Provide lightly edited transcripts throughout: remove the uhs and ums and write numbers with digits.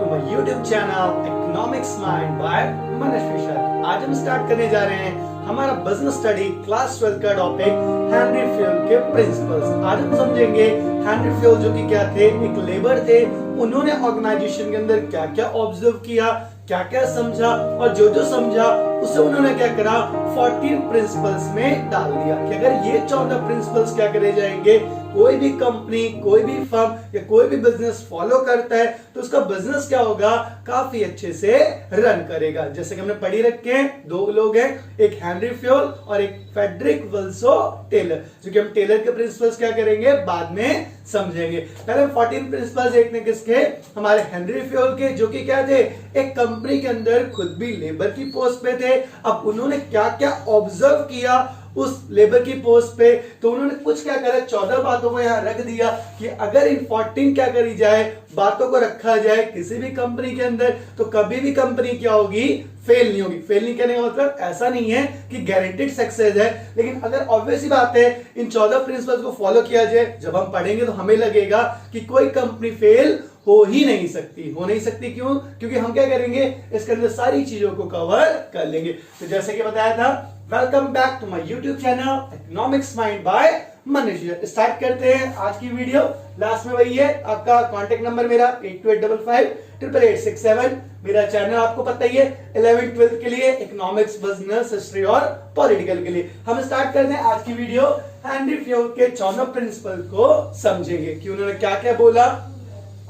To my YouTube channel Economics Mind by Manish Fisher. आज हम start करने जा रहे हैं हमारा बिजनेस स्टडी क्लास 12 का टॉपिक हेनरी फ्यूल के प्रिंसिपल्स। आज हम समझेंगे हेनरी फ्यूल जो कि क्या थे, एक लेबर थे। उन्होंने ऑर्गेनाइजेशन के अंदर क्या क्या ऑब्जर्व किया, क्या क्या समझा और जो जो समझा उसे उन्होंने क्या करा 14 प्रिंसिपल्स में डाल दिया कि अगर ये 14 प्रिंसिपल्स क्या करे जाएंगे, कोई भी कंपनी, कोई भी फर्म या कोई भी बिजनेस फॉलो करता है तो उसका बिजनेस क्या होगा, काफी अच्छे से रन करेगा। जैसे कि हमने पढ़ी रखे हैं, दो लोग हैं, एक हेनरी फ्यूल और एक फ्रेडरिक विल्सो टेलर, जो कि हम टेलर के प्रिंसिपल्स क्या करेंगे बाद में समझेंगे। पहले 14 प्रिंसिपल्स देखने किसके, हमारे हेनरी फ्यूल के, जो कि क्या थे, एक कंपनी के अंदर खुद भी लेबर की पोस्ट पे थे। अब उन्होंने क्या क्या ऑब्जर्व किया उस लेबर की पोस्ट पे, तो उन्होंने कुछ क्या करा, 14 बातों को यहां रख दिया कि अगर इन 14 क्या करी जाए, बातों को रखा जाए किसी भी कंपनी के अंदर, तो कभी भी कंपनी क्या होगी, फेल नहीं होगी। फेल नहीं करने का मतलब ऐसा नहीं है कि गारंटीड सक्सेस है, लेकिन अगर ऑब्वियस ही बात है इन 14 प्रिंसिपल्स को फॉलो किया जाए, जब हम पढ़ेंगे तो हमें लगेगा कि कोई कंपनी फेल हो ही नहीं सकती। हो नहीं सकती क्यों? क्योंकि हम क्या करेंगे, इसके अंदर सारी चीजों को कवर कर लेंगे। तो जैसे कि बताया था, welcome back to my YouTube channel Economics Mind by Manish. Start करते हैं आज की वीडियो। लास्ट में वही है आपका कांटेक्ट नंबर, मेरा 8285588867। मेरा चैनल आपको पता ही है, 11th 12th के लिए इकोनॉमिक्स, बिजनेस, हिस्ट्री और पॉलिटिकल के लिए। हम स्टार्ट करते हैं आज की वीडियो। हेनरी फ्यूल के 14 प्रिंसिपल को समझेंगे कि उन्होंने क्या क्या बोला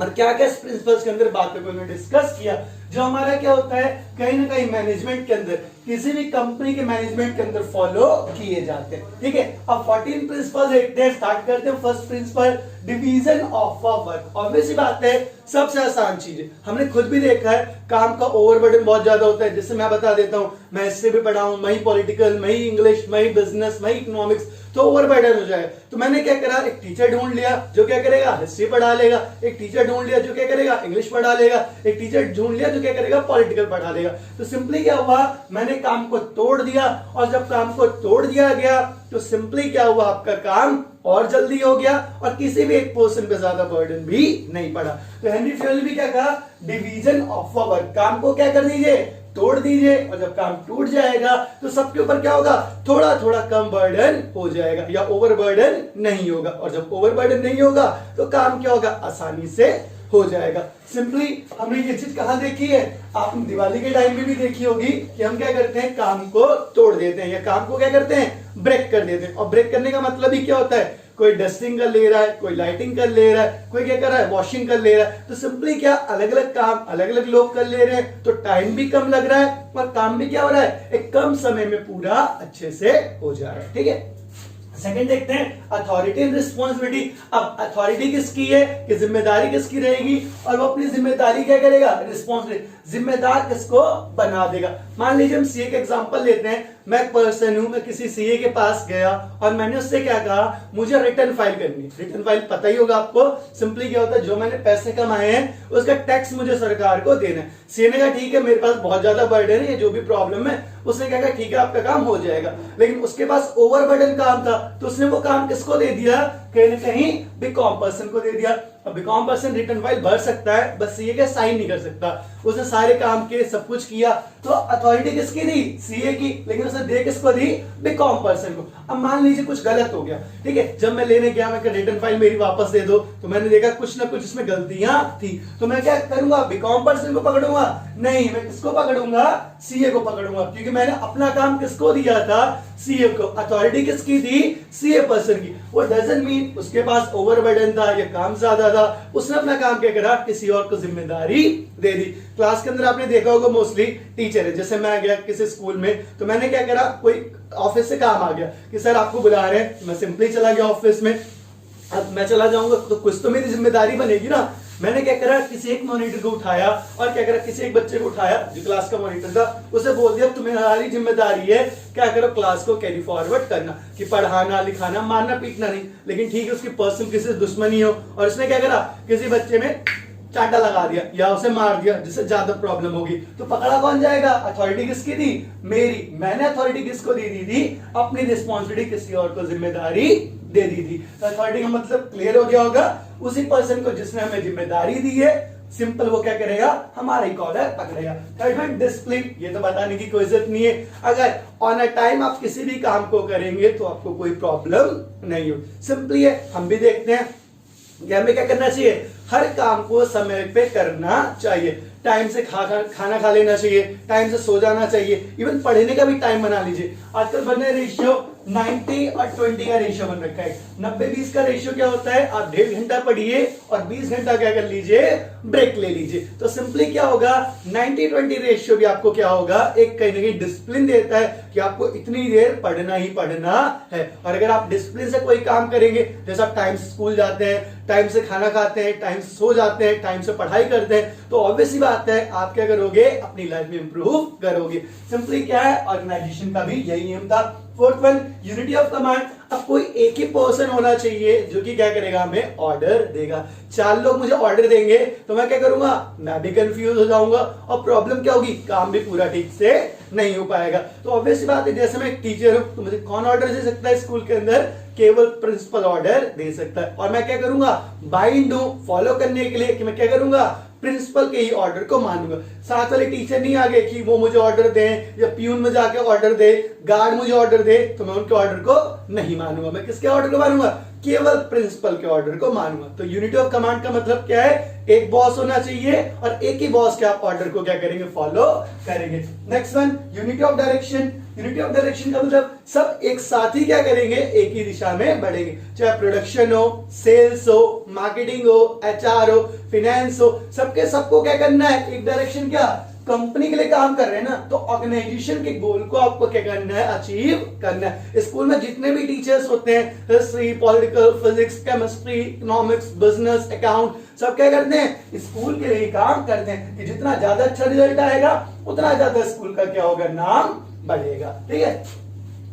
और क्या क्या प्रिंसिपल्स के अंदर बातों को उन्होंने डिस्कस किया। जो हमारा क्या होता है, कहीं ना कहीं मैनेजमेंट के अंदर, किसी भी कंपनी के मैनेजमेंट के अंदर फॉलो किए जाते हैं। ठीक है, अब 14 प्रिंसिपल देखते हैं, स्टार्ट करते हैं। First principle, division of work. Obviously बात है, सबसे आसान चीज है, हमने खुद भी देखा है, काम का ओवरबर्डन बहुत ज्यादा होता है। जैसे मैं बता देता हूं, मैं इससे भी पढ़ा हूं, मैं ही पॉलिटिकल, मैं ही इंग्लिश, मैं ही बिजनेस, मैं ही इकोनॉमिक्स, तो ओवरबर्डन हो जाए। तो मैंने क्या करा, एक टीचर ढूंढ लिया जो क्या करेगा, हिस्ट्री पढ़ा लेगा। एक टीचर ढूंढ लिया जो क्या करेगा, इंग्लिश पढ़ा लेगा। एक टीचर ढूंढ लिया जो क्या करेगा, पॉलिटिकल पढ़ा लेगा। तो सिंपली क्या हुआ, मैंने काम को तोड़ दिया, और जब काम को तोड़ दिया गया तो सिंपली क्या हुआ, आपका काम और जल्दी हो गया और किसी भी एक पोर्शन पे ज्यादा बर्डन भी नहीं पड़ा। तो हेनरी फ्यूल भी क्या कहा, डिवीजन ऑफ वर्क, काम को क्या कर दीजिए, तोड़ दीजिए, और जब काम टूट जाएगा तो सबके ऊपर क्या होगा, थोड़ा थोड़ा कम बर्डन हो जाएगा या ओवर बर्डन नहीं होगा। और जब ओवर बर्डन नहीं होगा तो काम क्या होगा, आसानी से हो जाएगा। सिंपली हमने ये चीज कहां देखी है, आपने दिवाली के टाइम में भी देखी होगी कि हम क्या करते हैं, काम को तोड़ देते हैं या काम को क्या करते हैं, ब्रेक कर देते हैं। और ब्रेक करने का मतलब ही क्या होता है, कोई डस्टिंग कर ले रहा है, कोई लाइटिंग कर ले रहा है, कोई क्या कर रहा है, वॉशिंग कर ले रहा है। तो सिंपली क्या, अलग अलग काम अलग अलग लोग कर ले रहे हैं, तो टाइम भी कम लग रहा है और काम भी क्या हो रहा है, एक कम समय में पूरा अच्छे से हो जा रहा है। ठीक है, सेकंड देखते हैं, अथॉरिटी एंड रिस्पॉन्सिबिलिटी। अब अथॉरिटी किसकी है, कि जिम्मेदारी किसकी रहेगी, और वो अपनी जिम्मेदारी क्या करेगा, रिस्पॉन्सिबिलिटी, जिम्मेदार किसको बना देगा। मान लीजिए हम सीए का एग्जांपल लेते हैं। मैं एक पर्सन हूं, मैं किसी सीए के पास गया और मैंने उससे क्या कहा, मुझे रिटर्न फाइल करनी है। रिटर्न फाइल पता ही होगा आपको, सिंपली क्या होता है, जो मैंने पैसे कमाए हैं उसका टैक्स मुझे सरकार को देना है। सीए ने कहा ठीक है, मेरे पास बहुत ज्यादा बर्डन है, जो भी प्रॉब्लम है, उसने क्या कहा ठीक है आपका काम हो जाएगा। लेकिन उसके पास ओवरबर्डन काम था, तो उसने वो काम किसको दे दिया, कहीं ना कहीं बीकॉम पर्सन को दे दिया। अब बीकॉम पर्सन रिटर्न फाइल भर सकता है, बस सीए के साइन नहीं कर सकता। उसने सारे काम के सब कुछ किया, तो अथॉरिटी किसकी दी, सीए की, लेकिन उसने दे किसको दी, बीकॉम पर्सन को। अब मान लीजिए कुछ गलत हो गया, ठीक है, जब मैं लेने गया, मैं रिटर्न फाइल मेरी वापस दे दो, तो मैंने देखा कुछ ना कुछ इसमें गलतियां थी, तो मैं क्या करूंगा, बीकॉम पर्सन को पकड़ूंगा? नहीं, मैं किसको पकड़ूंगा, सीए को पकड़ूंगा, क्योंकि मैंने अपना काम किसको दिया था, सीए को। अथॉरिटी किसकी थी, सीए पर्सन की। वो डजंट मीन उसके पास ओवरबर्डन था या काम ज्यादा था, उसने अपना काम क्या करा, किसी और को जिम्मेदारी दे दी। क्लास के अंदर आपने देखा होगा, मोस्टली टीचर है, जैसे मैं गया किसी स्कूल में, तो मैंने क्या करा, कोई ऑफिस से काम आ गया कि सर आपको बुला रहे हैं, मैं सिंपली चला गया ऑफिस में। अब मैं चला जाऊंगा तो कुछ तो मेरी जिम्मेदारी बनेगी ना। मैंने क्या करा, किसी एक मॉनिटर को उठाया और क्या करा, किसी एक बच्चे को उठाया जो क्लास का मॉनिटर था, उसे बोल दिया तुम्हारी जिम्मेदारी है क्या करो, क्लास को कैरी फॉरवर्ड करना, कि पढ़ाना लिखाना, मारना पीटना नहीं। लेकिन ठीक है, उसकी पर्सनल किसी से दुश्मनी हो और उसने क्या करा, किसी बच्चे में चांटा लगा दिया या उसे मार दिया, जिससे ज्यादा प्रॉब्लम होगी, तो पकड़ा कौन जाएगा, अथॉरिटी किसकी थी, मेरी। मैंने अथॉरिटी किसको दे दी थी, अपनी रिस्पॉन्सिबिलिटी किसी और को जिम्मेदारी दे दी थी। तो अथॉरिटी का मतलब क्लियर हो गया होगा, उसी पर्सन को जिसने हमें जिम्मेदारी दी है सिंपल वो क्या करेगा, हमारा ही ऑर्डर पकड़ेगा। थर्ड वन डिसिप्लिन, ये तो बताने की कोई जरूरत नहीं है, अगर ऑन अ टाइम आप किसी भी काम को करेंगे तो आपको कोई प्रॉब्लम नहीं हो। सिंपली है, हम भी देखते हैं कि हमें क्या करना चाहिए, हर काम को समय पे करना चाहिए, टाइम से खाना खा लेना चाहिए, टाइम से सो जाना चाहिए, इवन पढ़ने का भी टाइम बना लीजिए। आजकल बन रहे रेशियो 90 और 20 का रेशियो बन रखा है। 90-20 का रेशियो क्या होता है, आप 1.5 घंटा पढ़िए और 20 घंटा क्या कर लीजिए, ब्रेक ले लीजिए। तो सिंपली क्या होगा, 90-20 रेशियो भी आपको क्या होगा, एक कहीं ना कहीं डिसिप्लिन देता है कि आपको इतनी देर पढ़ना ही पढ़ना है। और अगर आप डिसिप्लिन से कोई काम करेंगे, जैसे आप टाइम से स्कूल जाते हैं, टाइम से खाना खाते हैं, टाइम से सो जाते हैं, टाइम से पढ़ाई करते हैं, तो ऑब्वियसली बात है आप क्या करोगे, अपनी लाइफ में इंप्रूव करोगे। सिंपली क्या है, ऑर्गेनाइजेशन का भी यही नियम था। Fourth one unity of command, अब कोई एक ही पर्सन होना चाहिए जो कि क्या करेगा, हमें ऑर्डर देगा। 4 लोग मुझे ऑर्डर देंगे तो मैं क्या करूंगा, मैं भी कंफ्यूज हो जाऊंगा और प्रॉब्लम क्या होगी, काम भी पूरा ठीक से नहीं हो पाएगा। तो ऑब्वियसली बात है, जैसे मैं एक टीचर हूं तो मुझे कौन ऑर्डर दे सकता है स्कूल के अंदर, केवल प्रिंसिपल ऑर्डर दे सकता है। और मैं क्या करूंगा, बाइंड हूं फॉलो करने के लिए कि मैं क्या करूंगा, प्रिंसिपल के ही ऑर्डर को मानूंगा। साथ वाले टीचर नहीं आगे कि वो मुझे ऑर्डर दें या पियून में जाके ऑर्डर दे, गार्ड मुझे ऑर्डर दे, तो मैं उनके ऑर्डर को नहीं मानूंगा। मैं किसके ऑर्डर को मानूंगा, केवल प्रिंसिपल के ऑर्डर को मानूंगा। तो यूनिटी ऑफ कमांड का मतलब क्या है, एक बॉस होना चाहिए और एक ही बॉस के आप ऑर्डर को क्या करेंगे, फॉलो करेंगे। Next one unity of direction, unity of direction का मतलब सब एक साथ ही क्या करेंगे, एक ही दिशा में बढ़ेंगे। चाहे प्रोडक्शन हो, सेल्स हो, मार्केटिंग हो, एचआर हो, फाइनेंस हो, सबके सबको क्या करना है, एक डायरेक्शन, क्या कंपनी के लिए काम कर रहे हैं ना, तो ऑर्गेनाइजेशन के गोल को आपको क्या करना है, अचीव करना है। स्कूल में जितने भी टीचर्स होते हैं, history, political, physics, chemistry, economics, business, account, सब क्या करते हैं, स्कूल के लिए काम करते हैं कि जितना ज्यादा अच्छा रिजल्ट आएगा उतना ज्यादा स्कूल का क्या होगा, नाम बढ़ेगा। ठीक है,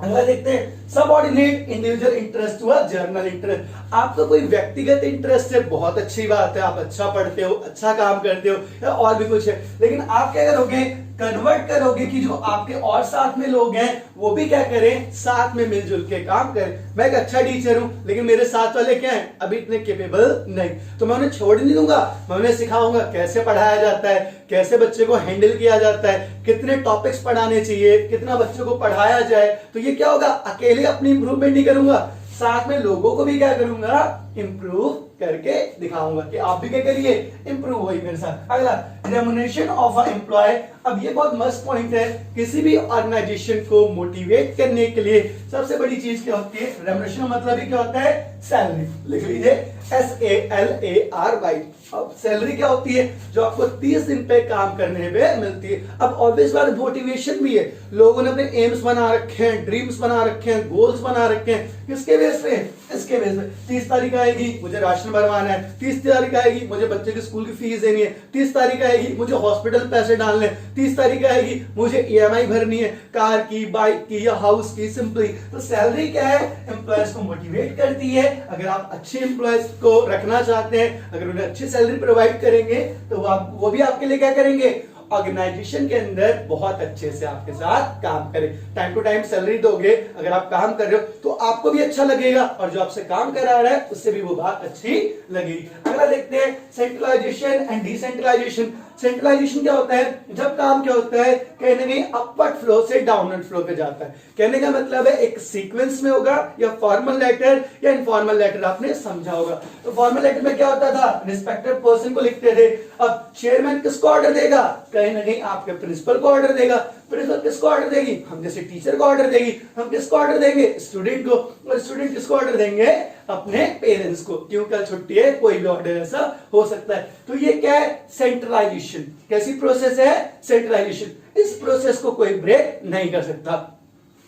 अगला देखते हैं सबऑर्डिनेट इंडिविजुअल इंटरेस्ट हुआ जर्नल इंटरेस्ट। आपका कोई व्यक्तिगत इंटरेस्ट है, बहुत अच्छी बात है, आप अच्छा पढ़ते हो, अच्छा काम करते हो या और भी कुछ है, लेकिन आप क्या करोगे, कन्वर्ट करोगे कि जो आपके और साथ में लोग हैं वो भी क्या करें, साथ में मिलजुल के काम करें। मैं एक अच्छा टीचर हूं लेकिन मेरे साथ वाले क्या हैं, अभी इतने केपेबल नहीं, तो मैं उन्हें छोड़ नहीं दूंगा, मैं उन्हें सिखाऊंगा कैसे पढ़ाया जाता है, कैसे बच्चे को हैंडल किया जाता है, कितने टॉपिक्स पढ़ाने चाहिए, कितना बच्चों को पढ़ाया जाए। तो ये क्या होगा, अकेले अपनी इंप्रूवमेंट नहीं करूंगा, साथ में लोगों को भी क्या करूंगा, इंप्रूव करके दिखाऊंगा कि आप भी क्या करिए, इंप्रूव होइए मेरे साथ। अगला रेम्युनरेशन ऑफ अ एम्प्लॉय, अब ये बहुत मस्त पॉइंट है। किसी भी ऑर्गेनाइजेशन को मोटिवेट करने के लिए सबसे बड़ी चीज क्या होती है, रेम्युनरेशन मतलब ही क्या होता है, सैलरी। लिख लीजिए SALARY। अब सैलरी क्या होती है, जो आपको 30 दिन पे काम करने पे मिलती है। अब ऑब्वियस बात मोटिवेशन भी है, लोगों ने अपने एम्स बना रखे हैं, ड्रीम्स बना रखे हैं, गोल्स बना रखे हैं, किसके बेस पे, इसके बेस पे। 30 तारीख आएगी मुझे राशन भरवाना है, 30 तारीख आएगी मुझे बच्चे की स्कूल की फीस देनी है, 30 तारीख आएगी मुझे हॉस्पिटल पैसे डालने हैं, 30 तारीख आएगी मुझे EMI भरनी है, कार की, बाइक की या हाउस की। सिंपली तो सैलरी क्या है, एम्प्लॉयज को मोटिवेट करती है। अगर आप अच्छे एम्प्लॉयज को रखना चाहते हैं, अगर उन्हें अच्छी सैलरी प्रोवाइड करेंगे तो वो भी आपके लिए क्या करेंगे, ऑर्गेनाइजेशन के अंदर बहुत अच्छे से आपके साथ काम करें। टाइम टू टाइम सैलरी दोगे, अगर आप काम कर रहे हो तो आपको भी अच्छा लगेगा और जो आपसे काम करा रहा है उससे भी वो बात अच्छी लगेगी। अगला देखते हैं सेंट्रलाइजेशन एंड डिसेंट्रलाइजेशन। सेंट्रलाइजेशन क्या होता है, जब काम क्या होता है, कहीं ना कहीं अपवर्ड फ्लो से डाउनवर्ड फ्लो पे जाता है। कहने का मतलब है एक सीक्वेंस में होगा, या फॉर्मल लेटर या इनफॉर्मल लेटर, आपने समझा होगा। तो फॉर्मल लेटर में क्या होता था, रिस्पेक्टेड पर्सन को लिखते थे। अब चेयरमैन किसको ऑर्डर देगा, कहीं ना कहीं आपके प्रिंसिपल को ऑर्डर देगा। प्रिंसिपल किसको ऑर्डर देगी, हम जैसे टीचर को ऑर्डर देगी। हम किसको ऑर्डर देंगे, स्टूडेंट को। और स्टूडेंट किसको ऑर्डर देंगे, अपने पेरेंट्स को, क्यों कल छुट्टी है, कोई भी ऑर्डर ऐसा हो सकता है। तो ये क्या है, सेंट्रलाइजेशन। कैसी प्रोसेस है, सेंट्रलाइजेशन। इस प्रोसेस को कोई ब्रेक नहीं कर सकता।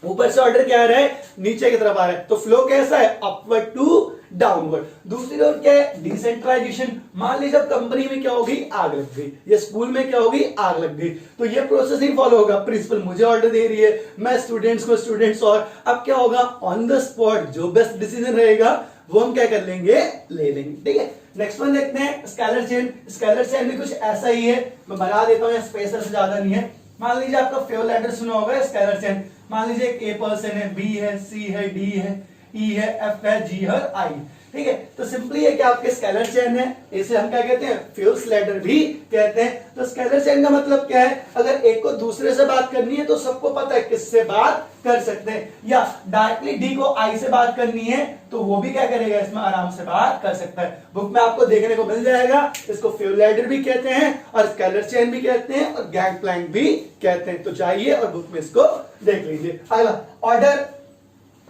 ऊपर से ऑर्डर क्या आ रहा है, नीचे की तरफ आ रहा है, तो फ्लो कैसा है, अपवर्ड टू डाउनवर्ड। दूसरी ओर क्या है, डिसेंट्रलाइजेशन। मान लीजिए कंपनी में क्या होगी, आग लग गई, या स्कूल में क्या होगी, आग लग गई, तो ये प्रोसेस ही फॉलो होगा। प्रिंसिपल मुझे ऑर्डर दे रही है, मैं स्टूडेंट्स को, स्टूडेंट्स, और अब क्या होगा, ऑन द स्पॉट जो बेस्ट डिसीजन रहेगा वो हम क्या कर लेंगे, ले लेंगे। ठीक है, नेक्स्ट वन देखते हैं स्केलर चेन। स्केलर चेन भी कुछ ऐसा ही है, मैं बना देता हूँ, स्पेसर से ज्यादा नहीं है। मान लीजिए आपका फेवरेट लेटर सुना होगा, स्केलर चेन। मान लीजिए एक A पर्सन है, B है, C है, D है, E है, F है, G है और I। ठीक है। तो सिंपली ये क्या आपके स्केलर चेन है, इसे हम क्या कहते हैं, फ्यूल्स लैडर भी कहते हैं। तो स्केलर चेन का मतलब क्या है, अगर एक को दूसरे से बात करनी है तो सबको पता है किससे बात कर सकते हैं, या डायरेक्टली डी को आई से बात करनी है तो वो भी क्या करेगा, इसमें आराम से बात कर सकता है। बुक में आपको देखने को मिल जाएगा, इसको फ्यूल लैडर भी कहते हैं और स्केलर चेन भी कहते हैं और गैंग प्लैंक भी कहते हैं। तो जाइए और बुक में इसको देख लीजिए। अगला ऑर्डर।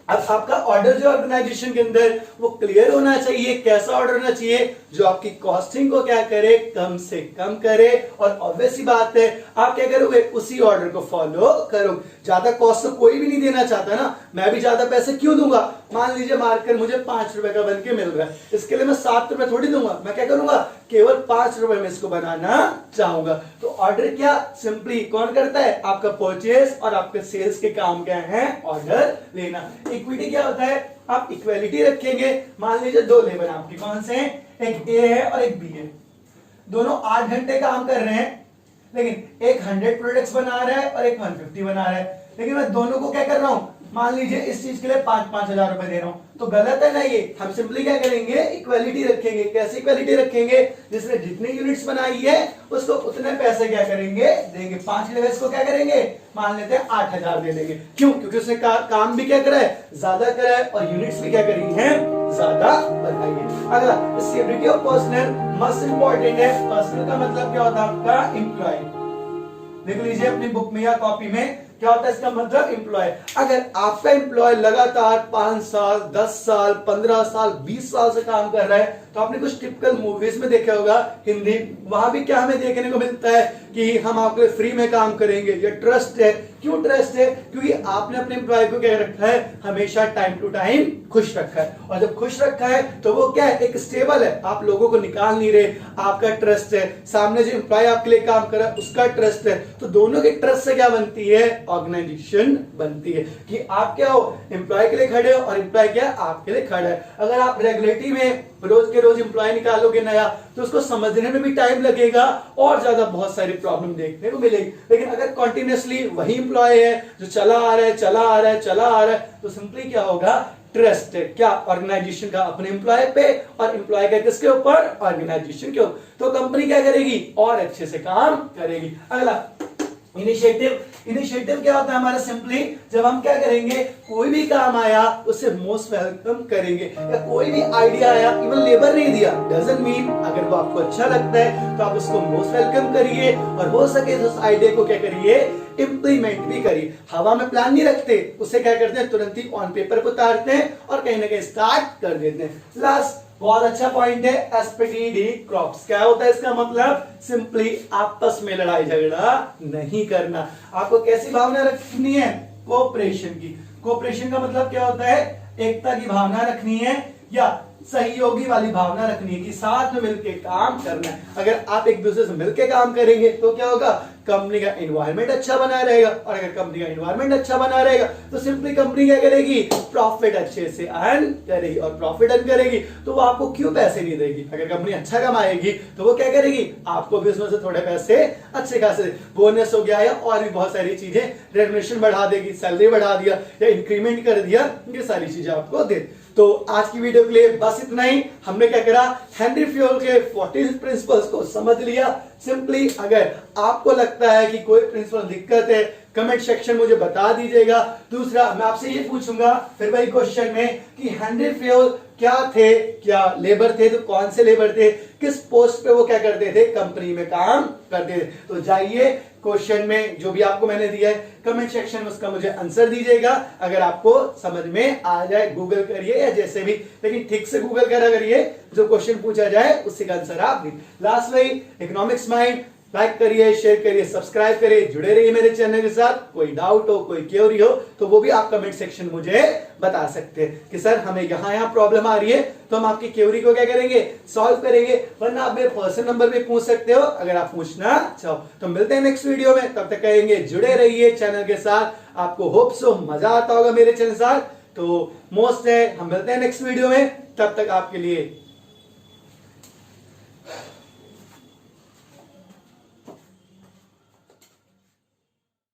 अब आपका ऑर्डर जो ऑर्गेनाइजेशन के अंदर वो क्लियर होना चाहिए। कैसा ऑर्डर होना चाहिए, जो आपकी कॉस्टिंग को क्या करे, कम से कम करे। और ऑब्वियस ही बात है, आप क्या करोगे, उसी ऑर्डर को फॉलो करो। ज्यादा कॉस्ट तो कोई भी नहीं देना चाहता ना, मैं भी ज्यादा पैसे क्यों दूंगा। मान लीजिए मार्कर मुझे 5 रुपए का बन के मिल रहा है, इसके लिए मैं 7 रुपए थोड़ी दूंगा, मैं क्या करूंगा, केवल 5 रुपए में इसको बनाना चाहूंगा। तो ऑर्डर क्या सिंपली कौन करता है, आपका परचेस और आपके सेल्स के काम क्या है, ऑर्डर लेना। इक्विटी क्या होता है, आप इक्वालिटी रखेंगे। मान लीजिए 2 लेबर आपकी कौन से हैं, एक ए है और एक बी है, दोनों 8 घंटे काम कर रहे हैं, लेकिन एक 100 प्रोडक्ट्स बना रहा है और एक 150 बना रहा है। लेकिन मैं दोनों को क्या कर रहा हूं, मान लीजिए इस चीज के लिए 5-5 हजार रुपए दे रहा हूं, तो गलत है ना ये। हम सिंपली क्या करेंगे, इक्वालिटी रखेंगे। कैसे इक्वालिटी रखेंगे, जिसने जितनी यूनिट्स बनाई है उसको उतने पैसे क्या करेंगे, देंगे। 5 लेवल्स को क्या करेंगे, मान लेते हैं 8000 दे देंगे। क्यों, क्योंकि उसने काम भी क्या करा है, ज्यादा करा है और यूनिट्स भी क्या करी है, ज्यादा बनाई है। अगला stability of personal must important है। पर्सनल का मतलब क्या होता है, आपका एम्प्लॉय। देख लीजिए अपनी बुक में या कॉपी में, क्या होता है इसका मतलब एम्प्लॉय। अगर आपका एम्प्लॉय लगातार 5 साल 10 साल 15 साल 20 साल से काम कर रहा है, तो आपने कुछ टिपिकल मूवीज में देखा होगा हिंदी, वहां भी क्या हमें देखने को मिलता है कि हम आपके फ्री में काम करेंगे। ये ट्रस्ट है। क्यों ट्रस्ट है, क्योंकि आपने अपने एम्प्लॉय को क्या रखा है, हमेशा टाइम टू टाइम खुश रखा है। और जब खुश रखा है तो वो क्या है, एक स्टेबल है, आप लोगों को निकाल नहीं रहे, आपका ट्रस्ट है। सामने जो एम्प्लॉय आपके लिए काम कर रहा है उसका ट्रस्ट है। तो दोनों के ट्रस्ट से क्या बनती है, ऑर्गेनाइजेशन बनती है कि आप क्या हो, एम्प्लॉय के लिए खड़े हो और एम्प्लॉय क्या आपके लिए खड़ा है। अगर आप रेगुलेटरी में रोज के रोज एम्प्लॉय निकालोगे नया, तो उसको समझने में भी टाइम लगेगा और ज्यादा बहुत सारी प्रॉब्लम देखने को मिलेगी। लेकिन अगर कंटिन्यूअसली वही एम्प्लॉय है जो चला आ रहा है चला आ रहा है चला आ रहा है, तो सिंपली क्या होगा, ट्रस्ट है क्या, ऑर्गेनाइजेशन का अपने एम्प्लॉय पे और एम्प्लॉय का किसके ऊपर, ऑर्गेनाइजेशन के ऊपर। तो कंपनी क्या करेगी, और अच्छे से काम करेगी। अगला इनिशिएटिव। इनिशिएटिव क्या होता है हमारा, सिंपली जब हम क्या करेंगे, कोई भी काम आया उसे मोस्ट वेलकम करेंगे, या कोई भी आइडिया आया, इवन लेबर नहीं दिया, डजंट मीन, अगर वो आपको अच्छा लगता है तो आप उसको मोस्ट वेलकम करिए और हो सके तो उस आइडिया को क्या करिए, इंप्लीमेंट भी करिए। हवा में प्लान नहीं रखते, उसे क्या करते हैं, तुरंत ही ऑन पेपर को उतारते हैं और कहीं ना कहीं स्टार्ट कर देते हैं। लास्ट बहुत अच्छा पॉइंट है, एसपीटीडी क्रॉप्स। क्या होता है इसका मतलब, सिंपली आपस में लड़ाई झगड़ा नहीं करना। आपको कैसी भावना रखनी है, कोऑपरेशन की। कोऑपरेशन का मतलब क्या होता है, एकता की भावना रखनी है या सहयोगी वाली भावना रखनी है कि साथ में मिलकर काम करना है। अगर आप एक दूसरे से मिलकर काम करेंगे तो क्या होगा, कंपनी का एनवायरनमेंट अच्छा बना रहेगा। और अगर कंपनी का एनवायरनमेंट अच्छा बना रहेगा तो सिंपली कंपनी क्या करेगी, प्रॉफिट अच्छे से अर्न करेगी। और प्रॉफिट अर्न करेगी तो वो आपको क्यों पैसे नहीं देगी। अगर कंपनी अच्छा कमाएगी तो वो क्या करेगी, आपको भी उसमें से थोड़े पैसे अच्छे खासे, बोनस हो गया या और भी बहुत सारी चीजें, रेमुनरेशन बढ़ा देगी, सैलरी बढ़ा दिया या इंक्रीमेंट कर दिया, ये सारी चीजें आपको दे। तो आज की वीडियो के लिए बस इतना ही। हमने क्या करा, हेनरी फ्यूल के 14 प्रिंसिपल्स को समझ लिया। सिंपली अगर आपको लगता है कि कोई प्रिंसिपल दिक्कत है, कमेंट सेक्शन मुझे बता दीजिएगा। दूसरा मैं आपसे ये पूछूंगा फिर वही क्वेश्चन में कि हेनरी फ्यूल क्या थे, क्या लेबर थे, तो कौन से लेबर थे, किस पोस्ट पे वो क्या करते थे, कंपनी में काम करते थे। तो जाइए क्वेश्चन में जो भी आपको मैंने दिया है कमेंट सेक्शन में उसका मुझे आंसर दीजिएगा। अगर आपको समझ में आ जाए गूगल करिए या जैसे भी, लेकिन ठीक से गूगल करा करिए, जो क्वेश्चन पूछा जाए उसी का आंसर आप दीजिए। लास्ट में इकोनॉमिक्स माइंड लाइक करिए, शेयर करिए, सब्सक्राइब करिए, जुड़े रहिए मेरे चैनल के साथ। कोई डाउट हो, कोई क्वेरी हो तो वो भी आप कमेंट सेक्शन में मुझे बता सकते हैं कि सर हमें यहाँ प्रॉब्लम आ रही है, तो हम आपकी क्वेरी को क्या करेंगे, सॉल्व करेंगे। वरना आप मेरे पर्सनल नंबर पे पूछ सकते हो अगर आप पूछना चाहो। तो मिलते हैं नेक्स्ट वीडियो में, तब तक कहेंगे जुड़े रहिए चैनल के साथ। आपको होप सो मजा आता होगा मेरे चैनल के साथ। तो मोस्ट है, हम मिलते हैं नेक्स्ट वीडियो में, तब तक आपके लिए